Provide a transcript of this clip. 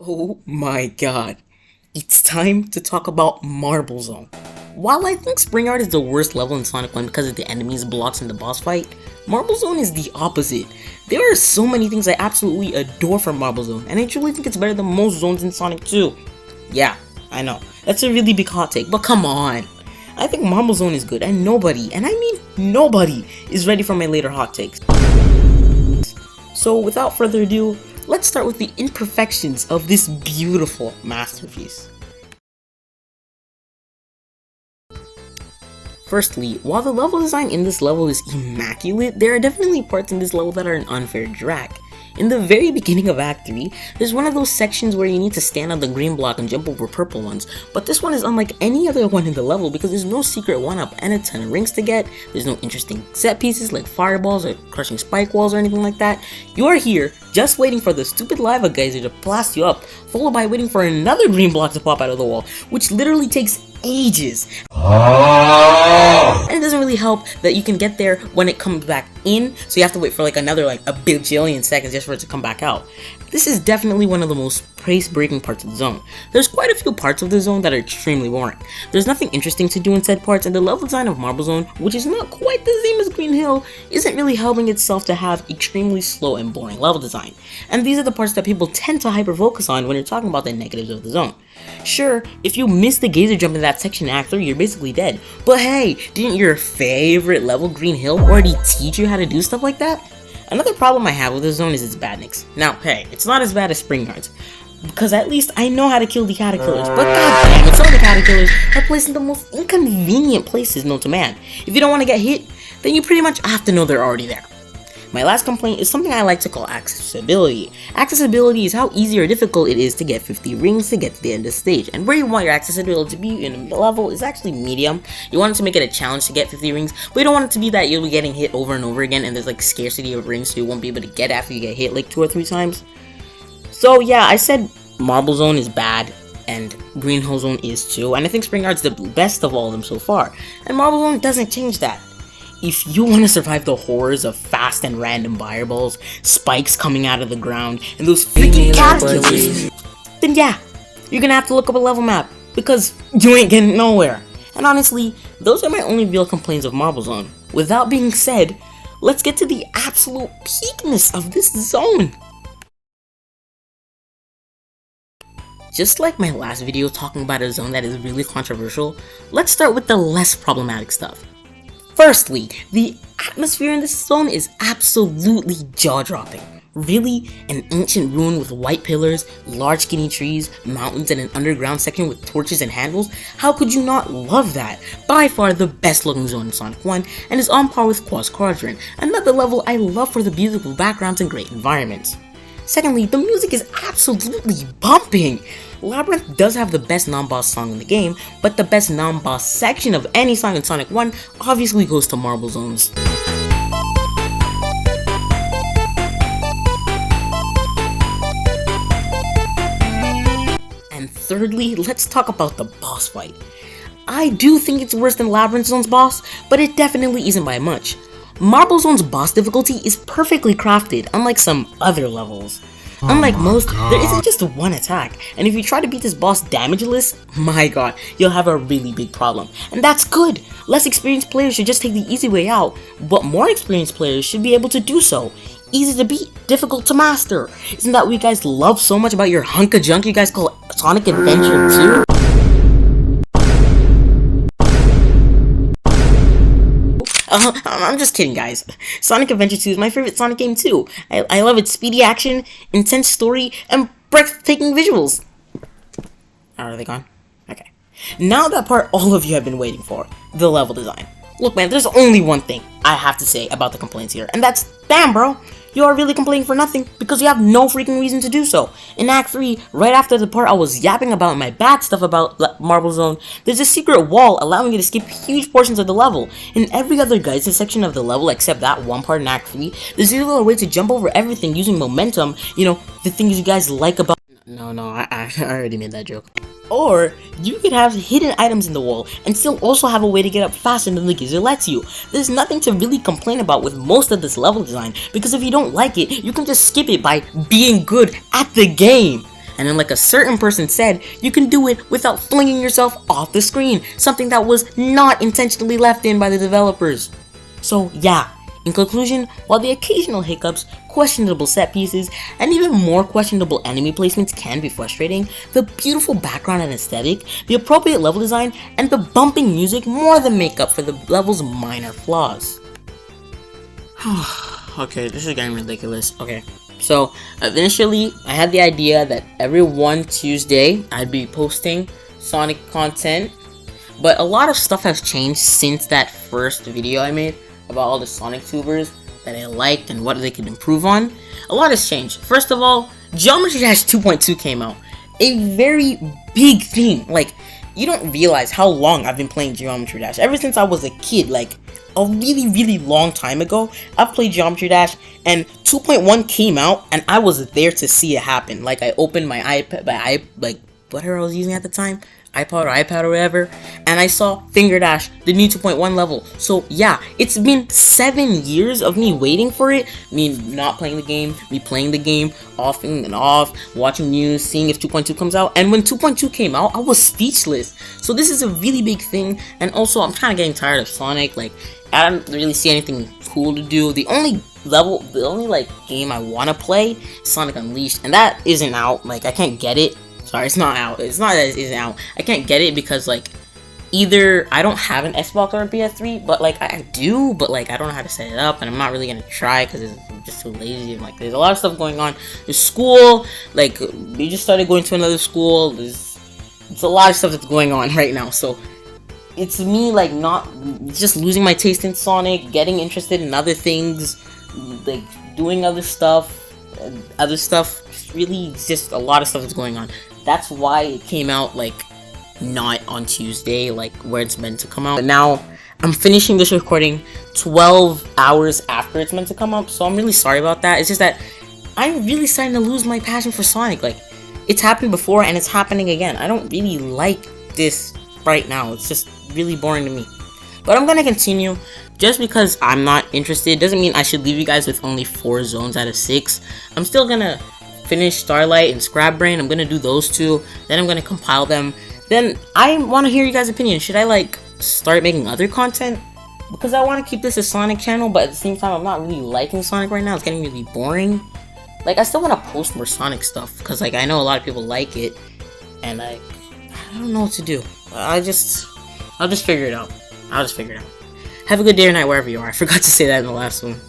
Oh my god. It's time to talk about Marble Zone. While I think Spring Yard is the worst level in Sonic 1 because of the enemies, blocks, and the boss fight, Marble Zone is the opposite. There are so many things I absolutely adore from Marble Zone, and I truly think it's better than most zones in Sonic 2. Yeah, I know, that's a really big hot take, but come on. I think Marble Zone is good, and nobody, and I mean nobody, is ready for my later hot takes. So without further ado, let's start with the imperfections of this beautiful masterpiece. Firstly, while the level design in this level is immaculate, there are definitely parts in this level that are an unfair drag. In the very beginning of Act 3, there's one of those sections where you need to stand on the green block and jump over purple ones, but this one is unlike any other one in the level because there's no secret 1-up and a ton of rings to get, there's no interesting set pieces like fireballs or crushing spike walls or anything like that. You are here just waiting for the stupid lava geyser to blast you up, followed by waiting for another green block to pop out of the wall, which literally takes ages. And it doesn't really help that you can get there when it comes back in, so you have to wait for another a bajillion seconds just for it to come back out. This is definitely one of the most pace-breaking parts of the zone. There's quite a few parts of the zone that are extremely boring. There's nothing interesting to do in said parts, and the level design of Marble Zone, which is not quite the same as Green Hill, isn't really helping itself to have extremely slow and boring level design. And these are the parts that people tend to hyper-focus on when you're talking about the negatives of the zone. Sure, if you miss the geyser jump in that section in Act 3, you're basically dead. But hey, didn't your favorite level, Green Hill, already teach you how to do stuff like that? Another problem I have with this zone is its badniks. Now, hey, it's not as bad as Spring Yard's, because at least I know how to kill the caterpillars, but goddamn it, some of the caterpillars are placed in the most inconvenient places known to man. If you don't want to get hit, then you pretty much have to know they're already there. My last complaint is something I like to call accessibility. Accessibility is how easy or difficult it is to get 50 rings to get to the end of the stage, and where you want your accessibility to be in a level is actually medium. You want it to make it a challenge to get 50 rings, but you don't want it to be that you'll be getting hit over and over again and there's scarcity of rings so you won't be able to get after you get hit 2 or 3 times. So yeah, I said Marble Zone is bad, and Green Hill Zone is too, and I think Spring Yard's the best of all of them so far, and Marble Zone doesn't change that. If you want to survive the horrors of fast and random fireballs, spikes coming out of the ground, and those freaking caterpillars, then yeah, you're gonna have to look up a level map, because you ain't getting nowhere. And honestly, those are my only real complaints of Marble Zone. With that being said, let's get to the absolute peakness of this zone. Just like my last video talking about a zone that is really controversial, let's start with the less problematic stuff. Firstly, the atmosphere in this zone is absolutely jaw-dropping. Really? An ancient ruin with white pillars, large skinny trees, mountains, and an underground section with torches and handles? How could you not love that? By far the best looking zone in Sonic 1, and is on par with Quaz Quadrant, another level I love for the beautiful backgrounds and great environments. Secondly, the music is absolutely bumping! Labyrinth does have the best non-boss song in the game, but the best non-boss section of any song in Sonic 1 obviously goes to Marble Zone's. And thirdly, let's talk about the boss fight. I do think it's worse than Labyrinth Zone's boss, but it definitely isn't by much. Marble Zone's boss difficulty is perfectly crafted, unlike some other levels. Unlike most, there isn't just one attack, and if you try to beat this boss damageless, my god, you'll have a really big problem. And that's good! Less experienced players should just take the easy way out, but more experienced players should be able to do so. Easy to beat, difficult to master. Isn't that what you guys love so much about your hunk of junk you guys call Sonic Adventure 2? I'm just kidding, guys. Sonic Adventure 2 is my favorite Sonic game too. I love its speedy action, intense story, and breathtaking visuals. Are they gone? Okay. Now that part all of you have been waiting for, the level design. Look man, there's only one thing I have to say about the complaints here, and that's, damn bro, you are really complaining for nothing because you have no freaking reason to do so. In Act 3, right after the part I was yapping about my bad stuff about Marble Zone, there's a secret wall allowing you to skip huge portions of the level. In every other geyser section of the level except that one part in Act 3, there's either a way to jump over everything using momentum, you know, the things you guys like about— No, I already made that joke. Or, you could have hidden items in the wall, and still also have a way to get up faster than the geyser lets you. There's nothing to really complain about with most of this level design, because if you don't like it, you can just skip it by being good at the game. And then like a certain person said, you can do it without flinging yourself off the screen, something that was not intentionally left in by the developers. So yeah, in conclusion, while the occasional hiccups, questionable set pieces, and even more questionable enemy placements can be frustrating, the beautiful background and aesthetic, the appropriate level design, and the bumping music more than make up for the level's minor flaws. Okay, this is getting ridiculous. Okay, so initially I had the idea that every one Tuesday I'd be posting Sonic content, but a lot of stuff has changed since that first video I made about all the Sonic tubers that I liked and what they could improve on. A lot has changed. First of all, Geometry Dash 2.2 came out. A very big thing. Like, you don't realize how long I've been playing Geometry Dash. Ever since I was a kid, like a really long time ago, I've played Geometry Dash, and 2.1 came out and I was there to see it happen. Like, I opened my iPad, whatever I was using at the time, iPad or whatever, and I saw Finger Dash, the new 2.1 level. So yeah, it's been 7 years of me waiting for it, me not playing the game, me playing the game, off and off, watching news, seeing if 2.2 comes out, and when 2.2 came out, I was speechless. So this is a really big thing, and also I'm kind of getting tired of Sonic. Like, I don't really see anything cool to do. The only game I want to play is Sonic Unleashed, and that isn't out. Like, I can't get it. Sorry, it's not out. It's not that it isn't out. I can't get it because, like, either I don't have an Xbox or a PS3, but, like, I do, but, like, I don't know how to set it up, and I'm not really gonna try because I'm just too lazy. And, like, there's a lot of stuff going on. There's school, like, we just started going to another school. It's a lot of stuff that's going on right now, so it's me, like, not just losing my taste in Sonic, getting interested in other things, like, doing other stuff. Really, it's just a lot of stuff that's going on. That's why it came out, like, not on Tuesday, like, where it's meant to come out. But now, I'm finishing this recording 12 hours after it's meant to come up, so I'm really sorry about that. It's just that I'm really starting to lose my passion for Sonic. Like, it's happened before, and it's happening again. I don't really like this right now. It's just really boring to me. But I'm gonna continue. Just because I'm not interested doesn't mean I should leave you guys with only 4 zones out of 6. I'm still gonna finish Starlight and Scrap Brain. I'm gonna do those 2. Then I'm gonna compile them. Then I want to hear you guys' opinion. Should I, like, start making other content? Because I want to keep this a Sonic channel, but at the same time, I'm not really liking Sonic right now. It's getting really boring. Like, I still want to post more Sonic stuff because, like, I know a lot of people like it, and, like, I don't know what to do. I'll just figure it out. Have a good day or night wherever you are. I forgot to say that in the last one.